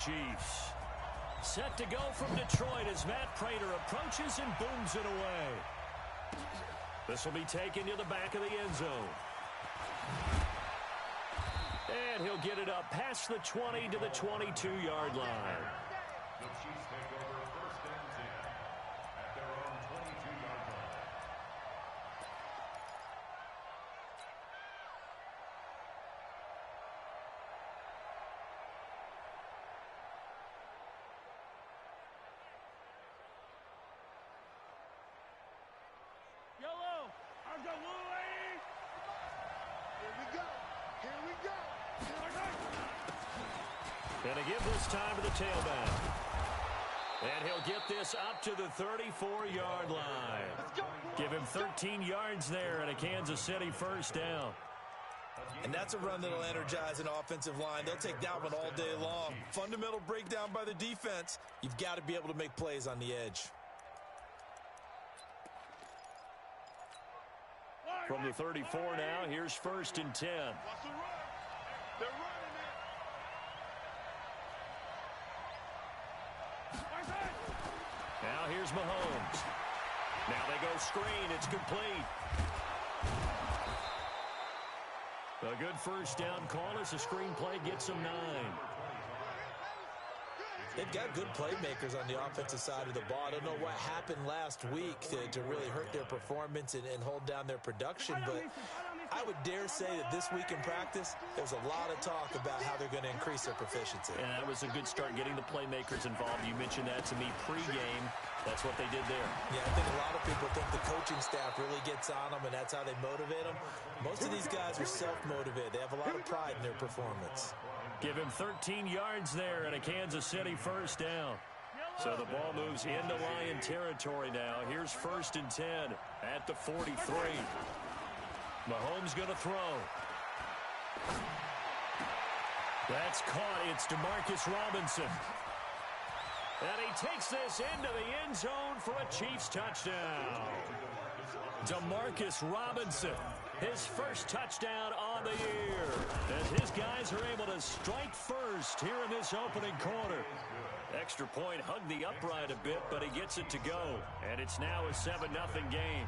Chiefs. Set to go from Detroit as Matt Prater approaches and booms it away. This will be taken to the back of the end zone. And he'll get it up past the 20 to the 22-yard line. The Chiefs take over 1st and 10 at their own 22-yard line. Yellow, I've got little lady. Here we go. Here we go. Gonna give this time to the tailback. And he'll get this up to the 34-yard line. Give him 13 yards there and a Kansas City 1st down. And that's a run that'll energize an offensive line. They'll take that one all day long. Fundamental breakdown by the defense. You've got to be able to make plays on the edge. From the 34 now, here's 1st and 10. What's the run? They're running it. Now here's Mahomes. Now they go screen. It's complete. A good 1st down call as the screen play gets them 9. They've got good playmakers on the offensive side of the ball. I don't know what happened last week to really hurt their performance and hold down their production, but I would dare say that this week in practice, there's a lot of talk about how they're going to increase their proficiency. And that was a good start, getting the playmakers involved. You mentioned that to me pregame. That's what they did there. Yeah, I think a lot of people think the coaching staff really gets on them, and that's how they motivate them. Most of these guys are self-motivated. They have a lot of pride in their performance. Give him 13 yards there and a Kansas City 1st down. So the ball moves into Lion territory now. Here's 1st and 10 at the 43. Mahomes going to throw. That's caught. It's DeMarcus Robinson. And he takes this into the end zone for a Chiefs touchdown. DeMarcus Robinson, his 1st touchdown on the year, as his guys are able to strike first here in this opening quarter. Extra point hugged the upright a bit, but he gets it to go. And it's now a 7-0 game.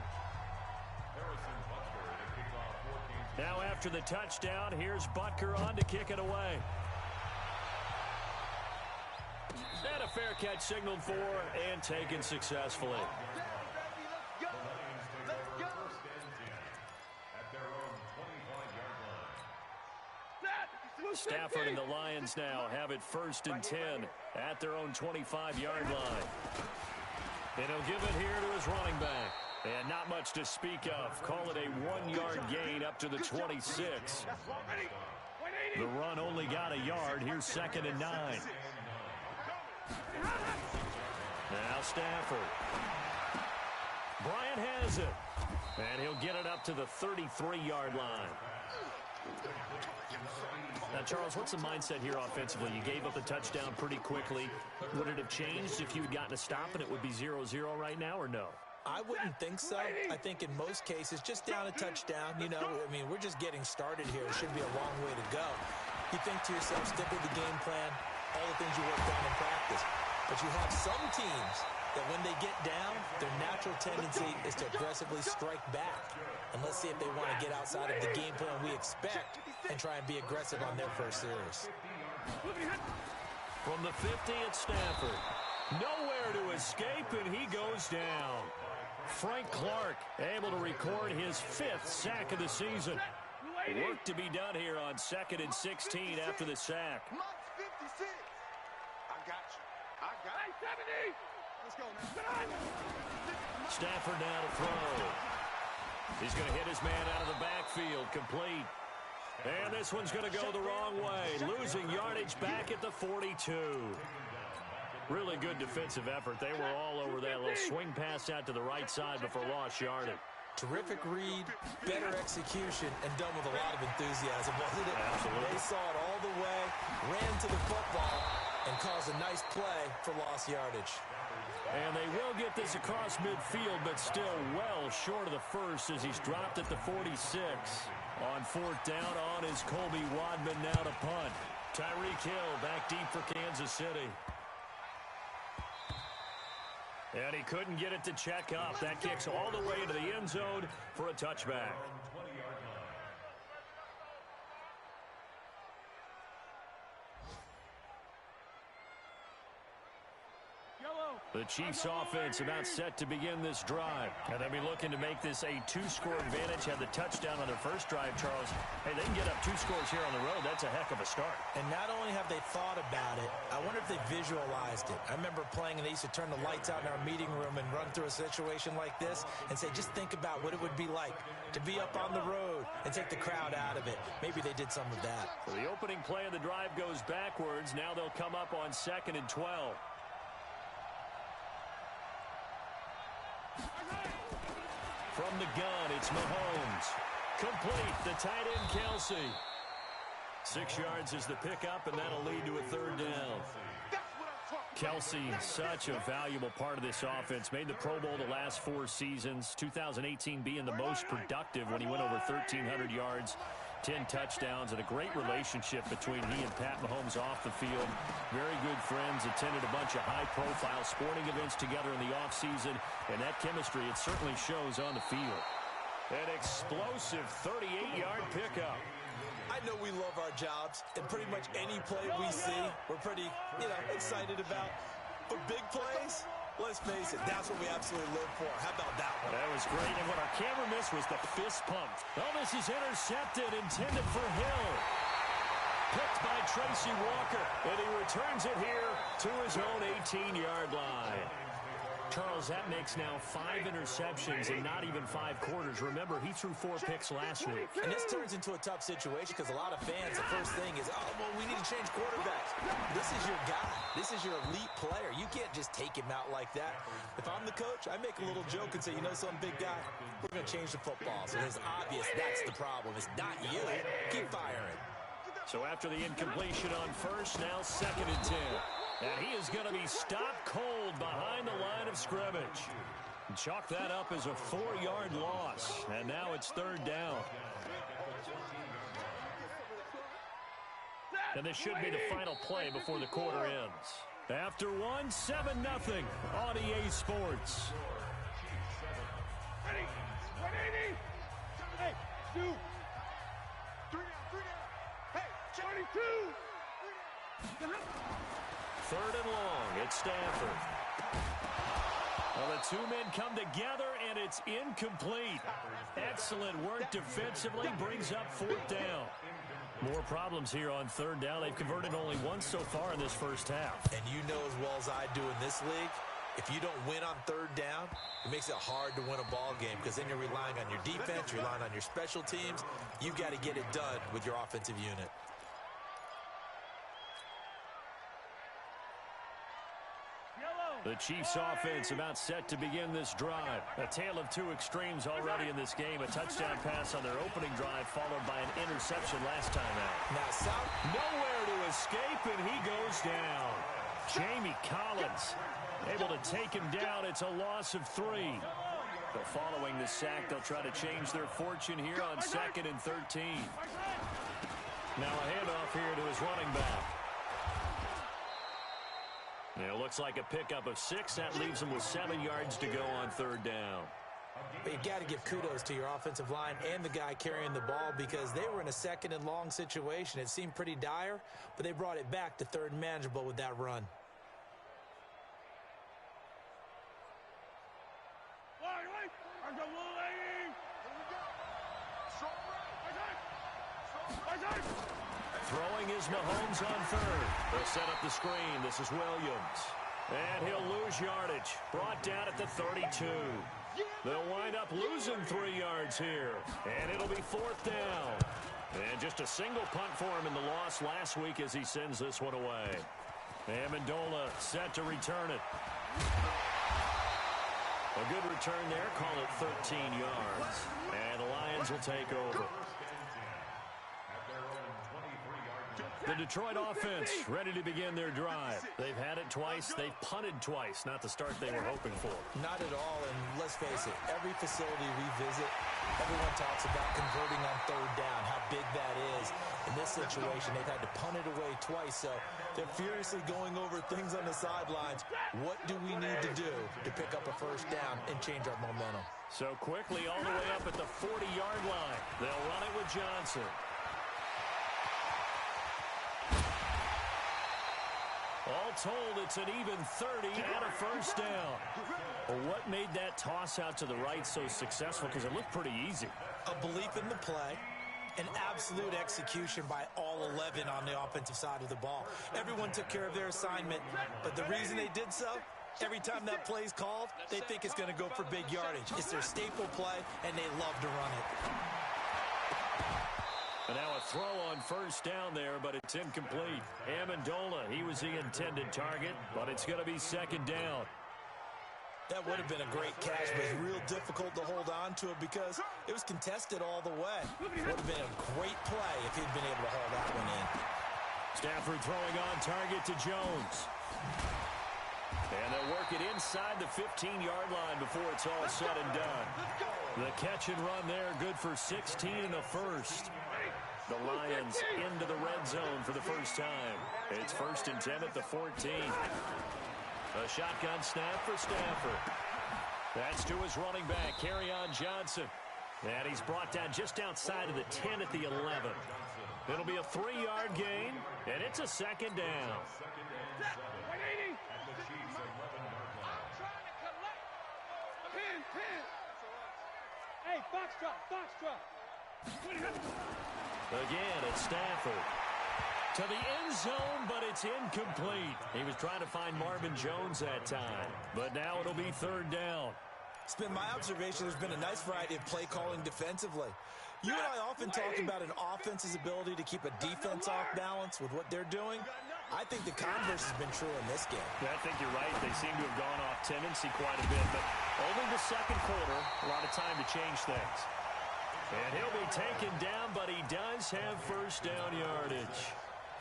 Now after the touchdown, here's Butker on to kick it away. And a fair catch signaled for and taken successfully. Stafford and the Lions now have it 1st and 10 at their own 25-yard line. And he'll give it here to his running back. And not much to speak of. Call it a 1-yard gain up to the 26. The run only got a yard. Here's 2nd and 9. Now Stafford. Bryant has it. And he'll get it up to the 33-yard line. Now, Charles, what's the mindset here offensively? You gave up the touchdown pretty quickly. Would it have changed if you had gotten a stop and it would be 0-0 right now, or no? I wouldn't think so. I think in most cases, just down a touchdown, you know, I mean, we're just getting started here. It should be a long way to go. You think to yourself, stick with the game plan, all the things you worked on in practice. But you have some teams that when they get down, their natural tendency is to aggressively strike back. And let's see if they want to get outside of the game plan we expect and try and be aggressive on their first series. From the 50 at Stafford. Nowhere to escape, and he goes down. Frank Clark able to record his 5th sack of the season. Work to be done here on 2nd and 16 after the sack. I got you. I got you. 70. Let's go now. Stafford now to throw. He's going to hit his man out of the backfield, complete. And this one's going to go the wrong way, losing yardage back at the 42. Really good defensive effort. They were all over that little swing pass out to the right side before lost yardage. Terrific read, better execution, and done with a lot of enthusiasm, wasn't it? Absolutely. They saw it all the way, ran to the football, and caused a nice play for lost yardage. And they will get this across midfield, but still well short of the first as he's dropped at the 46. On 4th down on is Colby Wadman now to punt. Tyreek Hill back deep for Kansas City. And he couldn't get it to check up. That kicks all the way into the end zone for a touchback. The Chiefs offense about set to begin this drive. And they'll be looking to make this a two-score advantage. Had the touchdown on their first drive, Charles. Hey, they can get up 2 scores here on the road. That's a heck of a start. And not only have they thought about it, I wonder if they visualized it. I remember playing and they used to turn the lights out in our meeting room and run through a situation like this and say, just think about what it would be like to be up on the road and take the crowd out of it. Maybe they did some of that. So the opening play of the drive goes backwards. Now they'll come up on 2nd and 12. From the gun, it's Mahomes. Complete, the tight end, Kelsey. 6 yards is the pickup, and that'll lead to a 3rd down. Kelsey, such a valuable part of this offense. Made the Pro Bowl the last 4 seasons. 2018 being the most productive when he went over 1,300 yards. 10 touchdowns, and a great relationship between he and Pat Mahomes off the field. Very good friends, attended a bunch of high-profile sporting events together in the offseason, and that chemistry, it certainly shows on the field. An explosive 38-yard pickup. I know we love our jobs, and pretty much any play we see, we're pretty, excited about. For big plays, let's face it, that's what we absolutely live for. How about that one? That was great, and what our camera missed was the fist pump. Oh, this is intercepted, intended for Hill. Picked by Tracy Walker, and he returns it here to his own 18-yard line. Charles, that makes now 5 interceptions in not even 5 quarters. Remember, he threw 4 picks last week. And this turns into a tough situation because a lot of fans, the first thing is, we need to change quarterbacks. This is your guy. This is your elite player. You can't just take him out like that. If I'm the coach, I make a little joke and say, some big guy, we're going to change the football. So it's obvious that's the problem. It's not you. Keep firing. So after the incompletion on first, now 2nd and 10. And he is going to be stopped cold behind the line of scrimmage. Chalk that up as a 4-yard loss. And now it's 3rd down. And this should be the final play before the quarter ends. After 1, 7-0 on EA Sports. Ready? 180. Hey, 2. 3 down. Hey, 22. 3rd and long. It's Stafford. Well, the 2 men come together, and it's incomplete. Excellent work defensively. Brings up 4th down. More problems here on 3rd down. They've converted only once so far in this first half. And you know as well as I do in this league, if you don't win on 3rd down, it makes it hard to win a ball game because then you're relying on your defense, you're relying on your special teams. You've got to get it done with your offensive unit. The Chiefs offense about set to begin this drive. A tale of 2 extremes already in this game. A touchdown pass on their opening drive followed by an interception last time out. Now, South, nowhere to escape, and he goes down. Jamie Collins able to take him down. It's a loss of 3. But following the sack, they'll try to change their fortune here on 2nd and 13. Now a handoff here to his running back. It looks like a pickup of 6. That leaves them with 7 yards to go on 3rd down. But you got to give kudos to your offensive line and the guy carrying the ball because they were in a 2nd and long situation. It seemed pretty dire, but they brought it back to 3rd and manageable with that run. Throwing is Mahomes on 3rd. They'll set up the screen. This is Williams. And he'll lose yardage. Brought down at the 32. They'll wind up losing 3 yards here. And it'll be 4th down. And just a single punt for him in the loss last week as he sends this one away. Amendola set to return it. A good return there. Call it 13 yards. And the Lions will take over. The Detroit offense ready to begin their drive. They've had it twice. They've punted twice. Not the start they were hoping for. Not at all, and let's face it, every facility we visit, everyone talks about converting on third down, how big that is. In this situation, they've had to punt it away twice, so they're furiously going over things on the sidelines. What do we need to do to pick up a first down and change our momentum? So quickly all the way up at the 40-yard line. They'll run it with Johnson. All told, it's an even 30 and a first down. Well, what made that toss out to the right so successful? Because it looked pretty easy. A belief in the play, an absolute execution by all 11 on the offensive side of the ball. Everyone took care of their assignment, but the reason they did so, every time that play's called, they think it's going to go for big yardage. It's their staple play, and they love to run it. And now a throw on first down there, but it's incomplete. Amendola, he was the intended target, but it's going to be second down. That would have been a great catch, but it's real difficult to hold on to it because it was contested all the way. It would have been a great play if he'd been able to haul that one in. Stafford throwing on target to Jones. And they'll work it inside the 15-yard line before it's all said and done. The catch and run there, good for 16 and a first. The Lions into the red zone for the first time. It's 1st and 10 at the 14. A shotgun snap for Stafford. That's to his running back, Kerryon Johnson. And he's brought down just outside of the 10 at the 11. It'll be a 3-yard gain, and it's a second down. Hey, box drop. Again, it's Stafford. To the end zone, but it's incomplete. He was trying to find Marvin Jones that time. But now it'll be 3rd down. It's been my observation there's been a nice variety of play calling defensively. You and I often talk about an offense's ability to keep a defense off balance with what they're doing. I think the converse has been true in this game. I think you're right. They seem to have gone off tendency quite a bit, but only the second quarter, a lot of time to change things. And he'll be taken down, but he does have first down yardage.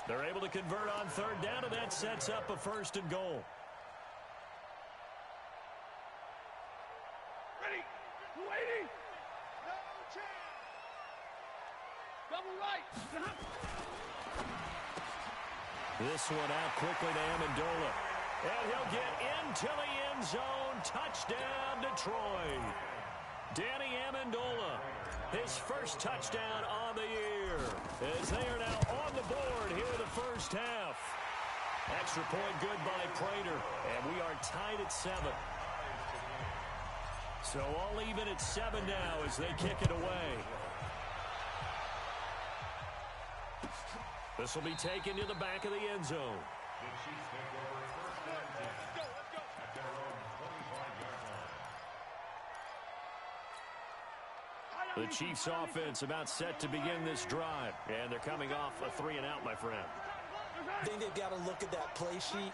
They're able to convert on 3rd down, and that sets up a 1st and goal. Ready. Waiting. No chance. Double right. This one out quickly to Amendola. And he'll get into the end zone. Touchdown, Detroit. Danny Amendola, his first touchdown on the year, as they are now on the board here in the first half. Extra point good by Prater, and we are tied at 7. So all even at 7 now as they kick it away. This will be taken to the back of the end zone. The Chiefs offense about set to begin this drive. And they're coming off a 3-and-out, my friend. I think they've got to look at that play sheet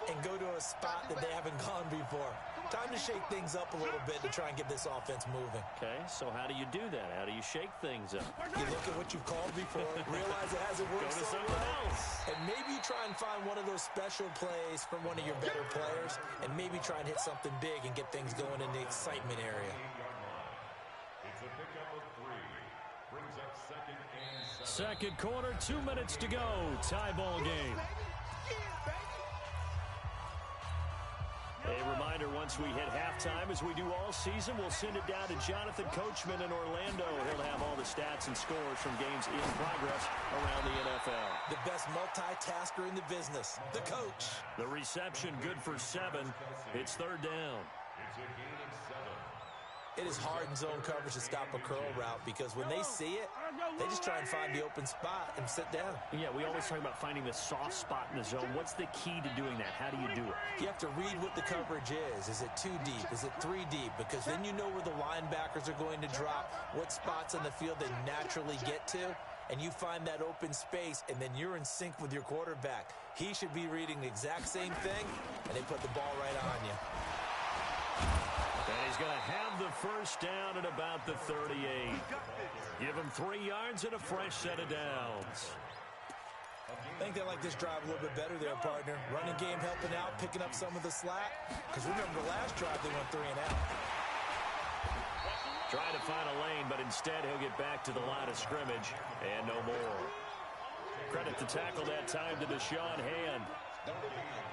and go to a spot that they haven't gone before. Time to shake things up a little bit to try and get this offense moving. Okay, so how do you do that? How do you shake things up? You look at what you've called before, realize it hasn't worked Go to so someone well, else. and maybe you try and find one of those special plays from one of your better players, and maybe try and hit something big and get things going in the excitement area. It's a pickup of 3. Brings up 2nd and 7. Second quarter, 2 minutes to go. Tie ball game. A reminder, once we hit halftime, as we do all season, we'll send it down to Jonathan Coachman in Orlando. He'll have all the stats and scores from games in progress around the NFL. The best multitasker in the business, the coach. The reception good for 7. It's 3rd down. It's a gain of 7. It is hard in zone coverage to stop a curl route because when they see it, they just try and find the open spot and sit down. Yeah, we always talk about finding the soft spot in the zone. What's the key to doing that? How do you do it? You have to read what the coverage is. Is it 2 deep? Is it 3 deep? Because then you know where the linebackers are going to drop, what spots on the field they naturally get to, and you find that open space, and then you're in sync with your quarterback. He should be reading the exact same thing, and they put the ball right on you. And he's going to have the first down at about the 38. Give him 3 yards and a fresh set of downs. I think they like this drive a little bit better there, partner. Running game helping out, picking up some of the slack. Because remember, the last drive they went 3 and out. Trying to find a lane, but instead he'll get back to the line of scrimmage and no more. Credit the tackle that time to Deshaun Hand.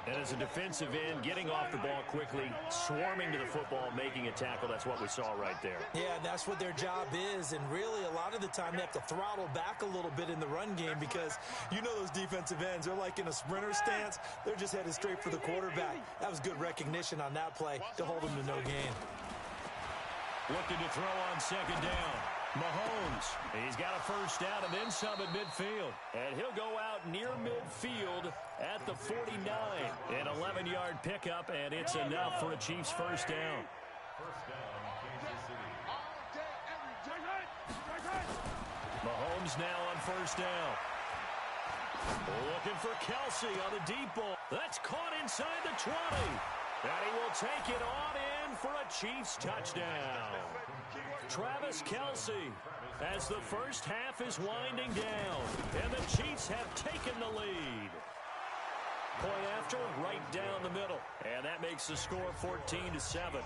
And as a defensive end, getting off the ball quickly, swarming to the football, making a tackle, that's what we saw right there. Yeah, that's what their job is, and really a lot of the time they have to throttle back a little bit in the run game because you know those defensive ends, they're like in a sprinter stance. They're just headed straight for the quarterback. That was good recognition on that play to hold them to no gain. Looking to throw on second down. Mahomes, he's got a first down and then some at midfield. And he'll go out near midfield at the 49. An 11-yard pickup, and it's enough for a Chiefs first down. First down, Kansas City. Mahomes now on first down. Looking for Kelsey on the deep ball. That's caught inside the 20. And he will take it on in for a Chiefs touchdown. Travis Kelsey, as the first half is winding down, and the Chiefs have taken the lead. Point after, right down the middle, and that makes the score 14-7.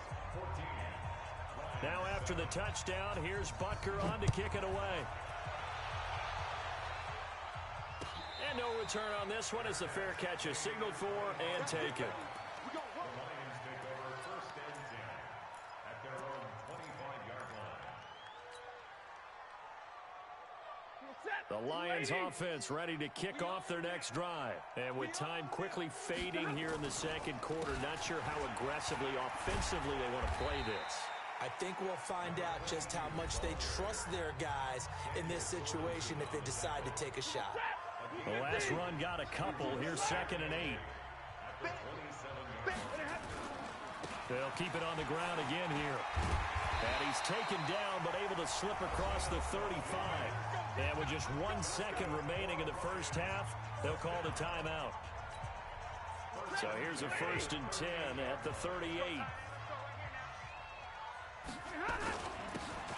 Now after the touchdown, here's Butker on to kick it away. And no return on this one as the fair catch is signaled for and taken. The Lions offense ready to kick off their next drive. And with time quickly fading here in the second quarter, not sure how aggressively, offensively they want to play this. I think we'll find out just how much they trust their guys in this situation if they decide to take a shot. The last run got a couple. Here's 2nd and 8. They'll keep it on the ground again here. And he's taken down but able to slip across the 35. And with just 1 second remaining in the first half, they'll call the timeout. So here's a 1st and 10 at the 38.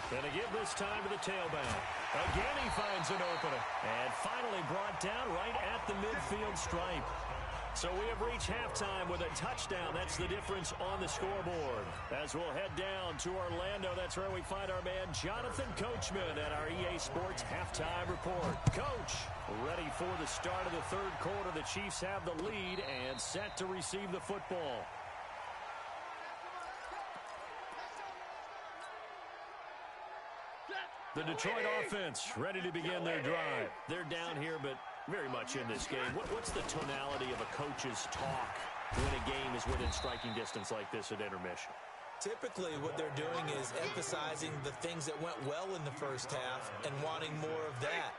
Gonna give this time to the tailback. Again, he finds an opener. And finally brought down right at the midfield stripe. So we have reached halftime with a touchdown. That's the difference on the scoreboard. As we'll head down to Orlando, that's where we find our man Jonathan Coachman at our EA Sports Halftime Report. Coach, ready for the start of the third quarter. The Chiefs have the lead and set to receive the football. The Detroit offense ready to begin their drive. They're down here, but very much in this game. What's the tonality of a coach's talk when a game is within striking distance like this at intermission? Typically, what they're doing is emphasizing the things that went well in the first half and wanting more of that.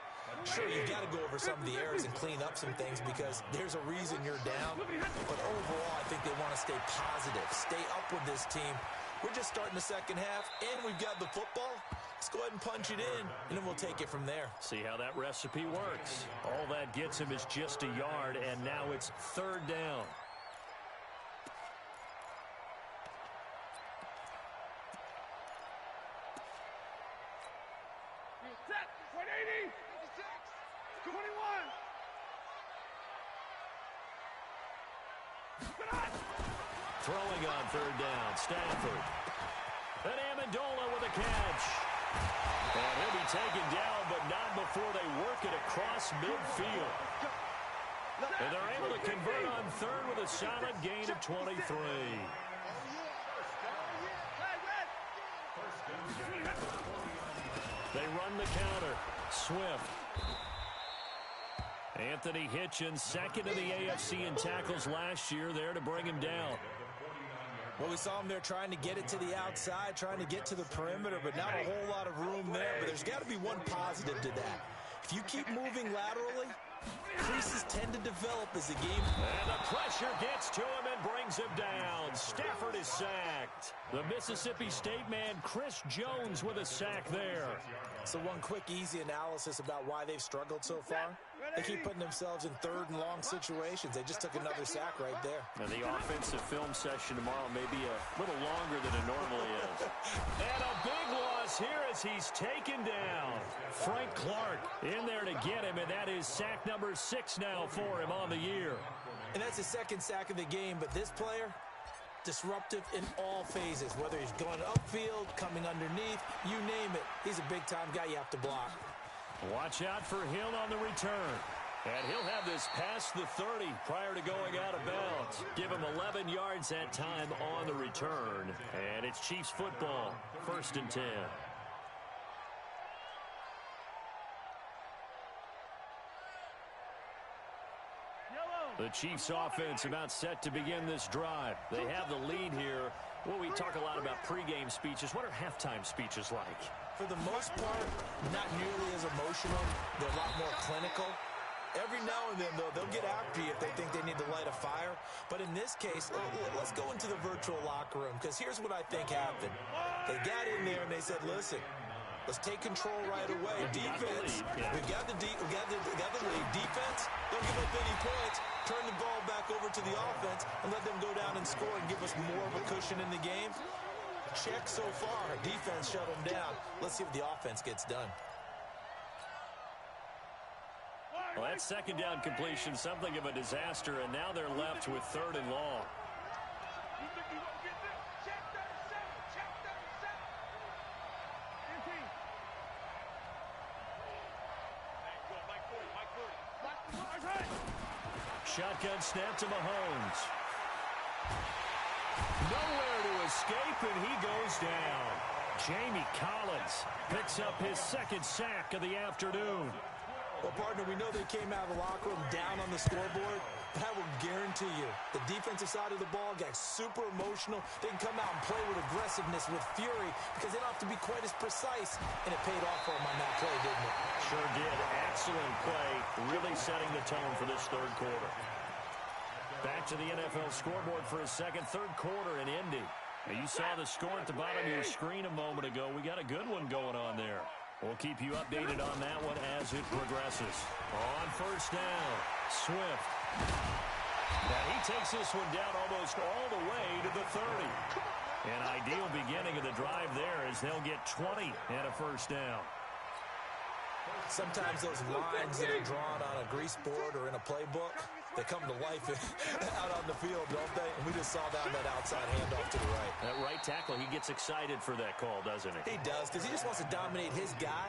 Sure, you've got to go over some of the errors and clean up some things because there's a reason you're down. But overall, I think they want to stay positive, stay up with this team. We're just starting the second half, and we've got the football. Let's go ahead and punch it in, and then we'll take it from there. See how that recipe works. All that gets him is just a yard, and now it's 3rd down. Set. 180. 21. Throwing on 3rd down, Stafford. And Amendola with a catch. And he'll be taken down, but not before they work it across midfield. And they're able to convert on 3rd with a solid gain of 23. They run the counter. Swift. Anthony Hitchens, 2nd in the AFC in tackles last year, there to bring him down. Well, we saw him there trying to get it to the outside, trying to get to the perimeter, but not a whole lot of room there. But there's got to be one positive to that. If you keep moving laterally, creases tend to develop as the game. And the pressure gets to him and brings him down. Stafford is sacked. The Mississippi State man, Chris Jones, with a sack there. So one quick, easy analysis about why they've struggled so far. They keep putting themselves in third and long situations. They just took another sack right there. Now the offensive film session tomorrow may be a little longer than it normally is. And a big loss here as he's taken down. Frank Clark in there to get him, and that is sack number 6 now for him on the year. And that's his second sack of the game, but this player, disruptive in all phases, whether he's going upfield, coming underneath, you name it. He's a big-time guy you have to block. Watch out for Hill on the return. And he'll have this past the 30 prior to going out of bounds. Give him 11 yards that time on the return. And it's Chiefs football, 1st and 10. The Chiefs offense about set to begin this drive. They have the lead here. Well, we talk a lot about pregame speeches. What are halftime speeches like? For the most part, not nearly as emotional. They're a lot more clinical. Every now and then, though, they'll get after you if they think they need to light a fire. But in this case, let's go into the virtual locker room, because here's what I think happened. They got in there and they said, listen, let's take control right away. Defense, we've got the lead. Defense, don't give up any points. Turn the ball back over to the offense and let them go down and score and give us more of a cushion in the game. Check so far. Defense shut them down. Let's see if the offense gets done. Well, that second down completion, something of a disaster, and now they're left with 3rd and long. Shotgun snap to Mahomes. Nowhere to escape, and he goes down. Jamie Collins picks up his 2nd sack of the afternoon. Well, partner, we know they came out of the locker room down on the scoreboard, but I will guarantee you the defensive side of the ball got super emotional. They can come out and play with aggressiveness, with fury, because they don't have to be quite as precise, and it paid off for them on that play, didn't it? Sure did. Excellent play, really setting the tone for this 3rd quarter. Back to the NFL scoreboard for a second, 3rd quarter in Indy. Now, you saw the score at the bottom of your screen a moment ago. We got a good one going on there. We'll keep you updated on that one as it progresses. On 1st down, Swift. Now he takes this one down almost all the way to the 30. An ideal beginning of the drive there as they'll get 20 and a 1st down. Sometimes those lines that are drawn on a grease board or in a playbook, they come to life out on the field, don't they? And we just saw down that outside handoff to the right. That right tackle, he gets excited for that call, doesn't he? He does, because he just wants to dominate his guy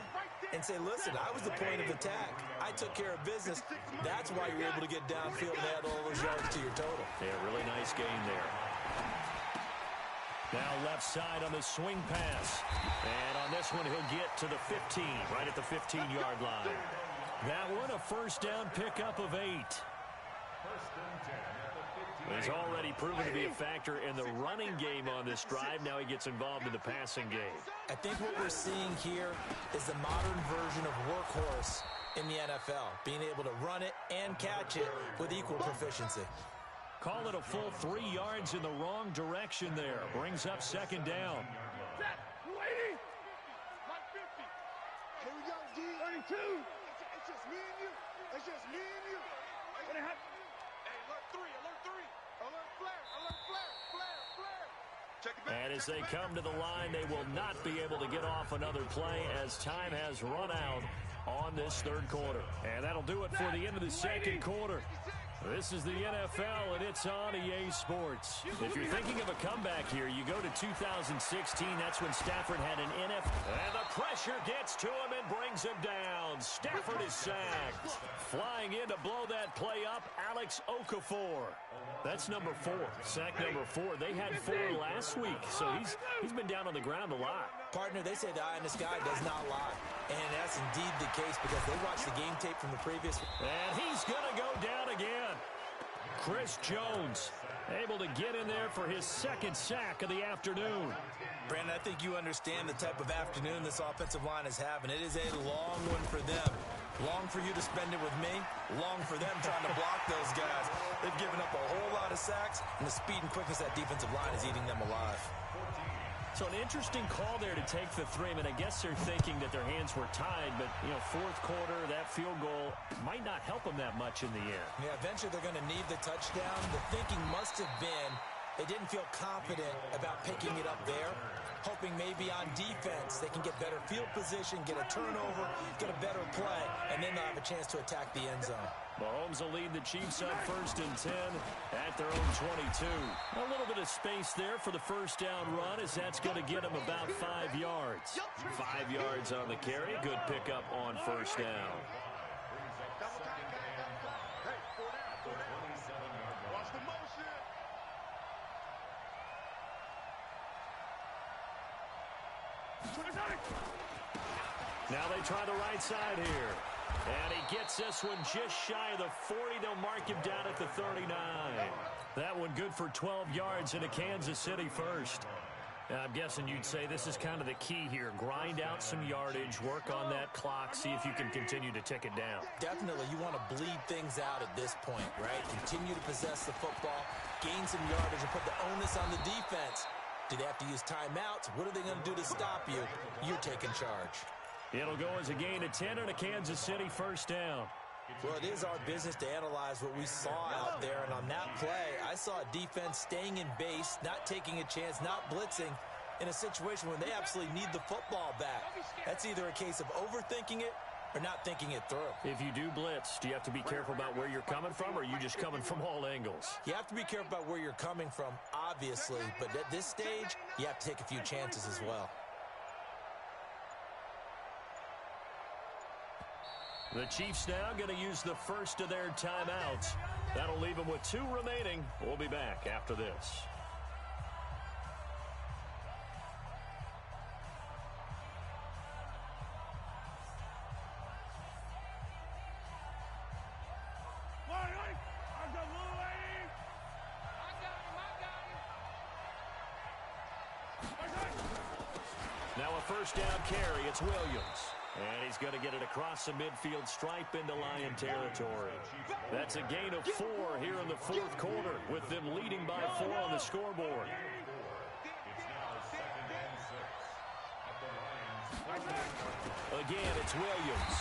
and say, listen, I was the point of attack. I took care of business. That's why you're able to get downfield and add all those yards to your total. Yeah, really nice game there. Now left side on the swing pass. And on this one, he'll get to the 15, right at the 15-yard line. That one, a 1st down pickup of 8. He's already proven to be a factor in the running game on this drive. Now he gets involved in the passing game. I think what we're seeing here is the modern version of workhorse in the NFL, being able to run it and catch it with equal proficiency. Call it a full 3 yards in the wrong direction there. Brings up 2nd down. Lady! 150. Here we go, D. 32. It's just me and you. It's just me and you. What happened? Hey, alert 3, alert 3. Alert flare, alert flare, flare, flare. Check it back. And as they come to the line, they will not be able to get off another play as time has run out on this 3rd quarter. And that'll do it for the end of the 2nd quarter. This is the NFL, and it's on EA Sports. If you're thinking of a comeback here, you go to 2016. That's when Stafford had an NFL. And the pressure gets to him and brings him down. Stafford is sacked. Flying in to blow that play up, Alex Okafor. That's number 4. Sack number 4. They had 4 last week, so he's been down on the ground a lot. Partner, they say the eye in the sky does not lie. And that's indeed the case because they watched the game tape from the previous. And he's going to go down again. Chris Jones able to get in there for his 2nd sack of the afternoon. Brandon, I think you understand the type of afternoon this offensive line is having. It is a long one for them. Long for you to spend it with me. Long for them trying to block those guys. They've given up a whole lot of sacks, and the speed and quickness that defensive line is eating them alive. So an interesting call there to take the 3. I mean, I guess they're thinking that their hands were tied, but, you know, fourth quarter, that field goal might not help them that much in the end. Yeah, eventually they're going to need the touchdown. The thinking must have been they didn't feel confident about picking it up there, hoping maybe on defense they can get better field position, get a turnover, get a better play, and then they'll have a chance to attack the end zone. Mahomes will lead the Chiefs on 1st and 10 at their own 22. A little bit of space there for the first down run, as that's going to get him about 5 yards. 5 yards on the carry. Good pickup on first down. Watch the motion. Now they try the right side here. And he gets this one just shy of the 40. They'll mark him down at the 39. That one good for 12 yards into Kansas City first. Now, I'm guessing you'd say this is kind of the key here. Grind out some yardage, work on that clock, see if you can continue to tick it down. Definitely, you want to bleed things out at this point, right? Continue to possess the football, gain some yardage, and put the onus on the defense. Do they have to use timeouts? What are they going to do to stop you? You're taking charge. It'll go as a gain of 10 and a Kansas City first down. Well, it is our business to analyze what we saw out there, and on that play, I saw a defense staying in base, not taking a chance, not blitzing, in a situation where they absolutely need the football back. That's either a case of overthinking it or not thinking it through. If you do blitz, do you have to be careful about where you're coming from, or are you just coming from all angles? You have to be careful about where you're coming from, obviously, but at this stage, you have to take a few chances as well. The Chiefs now going to use the first of their timeouts. That'll leave them with 2 remaining. We'll be back after this. Now a first down carry. It's Williams. And he's going to get it across the midfield stripe into Lion territory. That's a gain of 4 here in the fourth quarter, with them leading by 4 on the scoreboard. Again, it's Williams.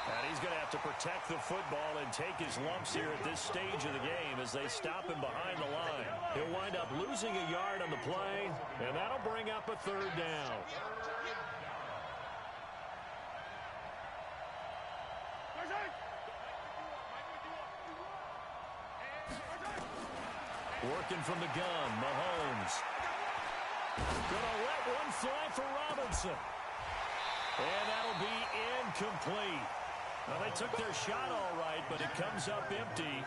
And he's going to have to protect the football and take his lumps here at this stage of the game as they stop him behind the line. He'll wind up losing a yard on the play, and that'll bring up a third down. Working from the gun, Mahomes. Gonna let one fly for Robinson. And that'll be incomplete. Well, they took their shot all right, but it comes up empty,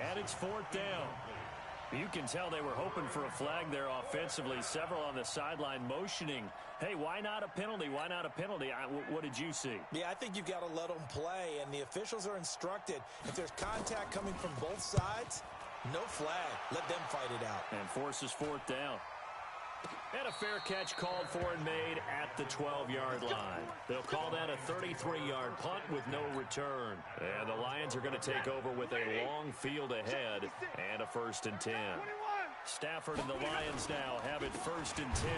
and it's 4th down. You can tell they were hoping for a flag there offensively. Several on the sideline motioning, hey, why not a penalty? Why not a penalty? What did you see? Yeah, I think you've got to let them play, and the officials are instructed. If there's contact coming from both sides, no flag. Let them fight it out. And forces 4th down. And a fair catch called for and made at the 12-yard line. They'll call that a 33-yard punt with no return. And the Lions are going to take over with a long field ahead and a 1st and 10. Stafford and the Lions now have it 1st and 10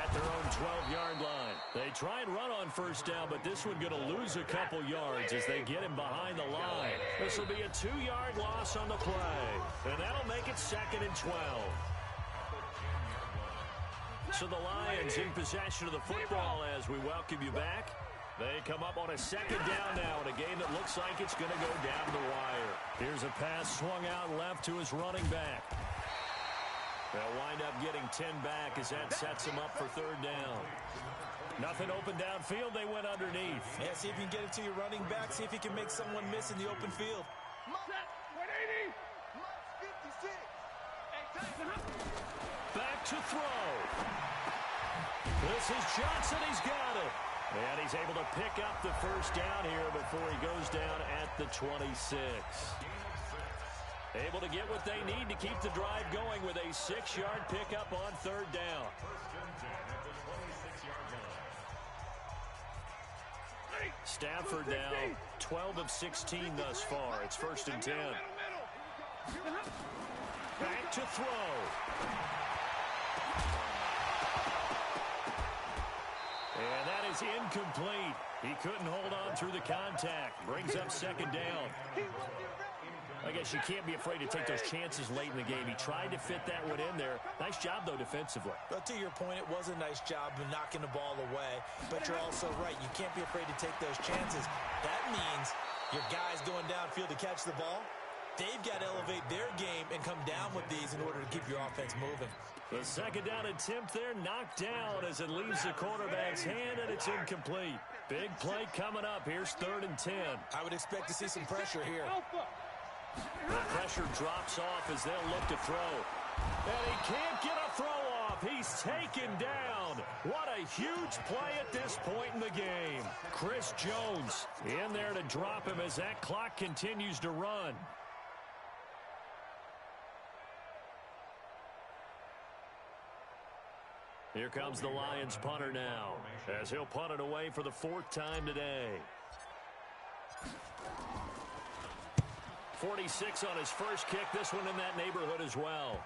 at their own 12-yard line. They try and run on first down, but this one going to lose a couple yards as they get him behind the line. This will be a 2-yard loss on the play, and that'll make it 2nd and 12. So the Lions in possession of the football as we welcome you back. They come up on a 2nd down now in a game that looks like it's going to go down the wire. Here's a pass swung out left to his running back. They'll wind up getting 10 back as that sets him up for 3rd down. Nothing open downfield. They went underneath. Yeah, see if you can get it to your running back. See if you can make someone miss in the open field. Back to throw. This is Johnson. He's got it. And he's able to pick up the first down here before he goes down at the 26. Able to get what they need to keep the drive going with a 6-yard pickup on 3rd down. Stafford now 12 of 16 thus far. It's 1st and 10. Back to throw. And that is incomplete. He couldn't hold on through the contact. Brings up second down. I guess you can't be afraid to take those chances late in the game. He tried to fit that one in there. Nice job, though, defensively. But to your point, it was a nice job of knocking the ball away. But you're also right. You can't be afraid to take those chances. That means your guys going downfield to catch the ball, they've got to elevate their game and come down with these in order to keep your offense moving. The second down attempt there knocked down as it leaves the quarterback's hand, and it's incomplete. Big play coming up. Here's 3rd and 10. I would expect to see some pressure here. The pressure drops off as they'll look to throw. And he can't get a throw off. He's taken down. What a huge play at this point in the game. Chris Jones in there to drop him as that clock continues to run. Here comes the Lions punter now, as he'll punt it away for the 4th time today. 46 on his first kick. This one in that neighborhood as well.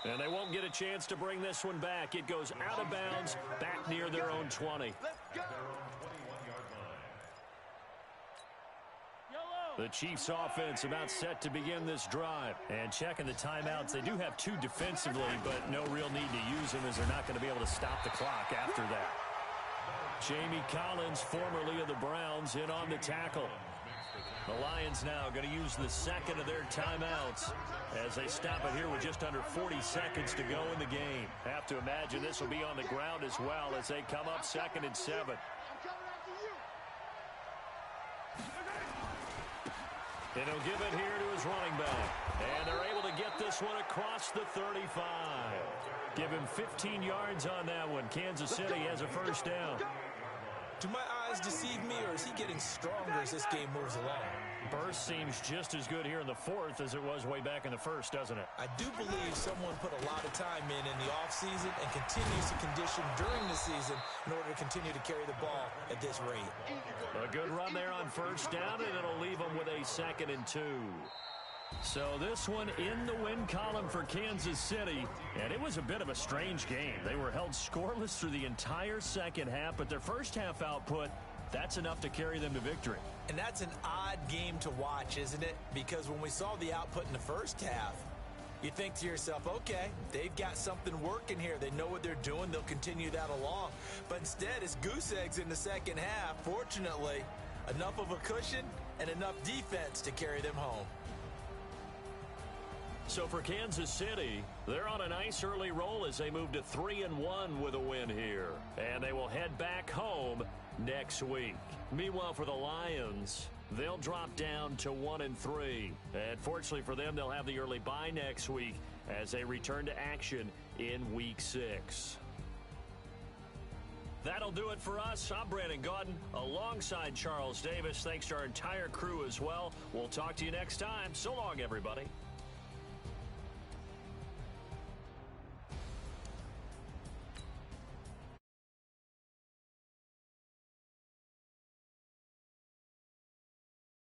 And they won't get a chance to bring this one back. It goes out of bounds, back near their own 20. The Chiefs offense about set to begin this drive. And checking the timeouts, they do have 2 defensively, but no real need to use them as they're not going to be able to stop the clock after that. Jamie Collins, formerly of the Browns, in on the tackle. The Lions now going to use the second of their timeouts as they stop it here with just under 40 seconds to go in the game. Have to imagine this will be on the ground as well as they come up 2nd and 7. And he'll give it here to his running back. And they're able to get this one across the 35. Give him 15 yards on that one. Kansas City has a first down. Do my eyes deceive me, or is he getting stronger as this game moves along? Burst seems just as good here in the 4th as it was way back in the 1st, doesn't it? I do believe someone put a lot of time in the offseason and continues to condition during the season in order to continue to carry the ball at this rate. A good run there on first down, and it'll leave them with a 2nd and 2. So this one in the win column for Kansas City, and it was a bit of a strange game. They were held scoreless through the entire second half, but their first half output, that's enough to carry them to victory. And that's an odd game to watch, isn't it? Because when we saw the output in the first half, you think to yourself, okay, they've got something working here. They know what they're doing. They'll continue that along. But instead, it's goose eggs in the second half. Fortunately, enough of a cushion and enough defense to carry them home. So for Kansas City, they're on a nice early roll as they move to 3-1 with a win here. And they will head back home next week. Meanwhile, for the Lions, they'll drop down to 1-3. And fortunately for them, they'll have the early bye next week as they return to action in Week 6. That'll do it for us. I'm Brandon Gaudin alongside Charles Davis. Thanks to our entire crew as well. We'll talk to you next time. So long, everybody.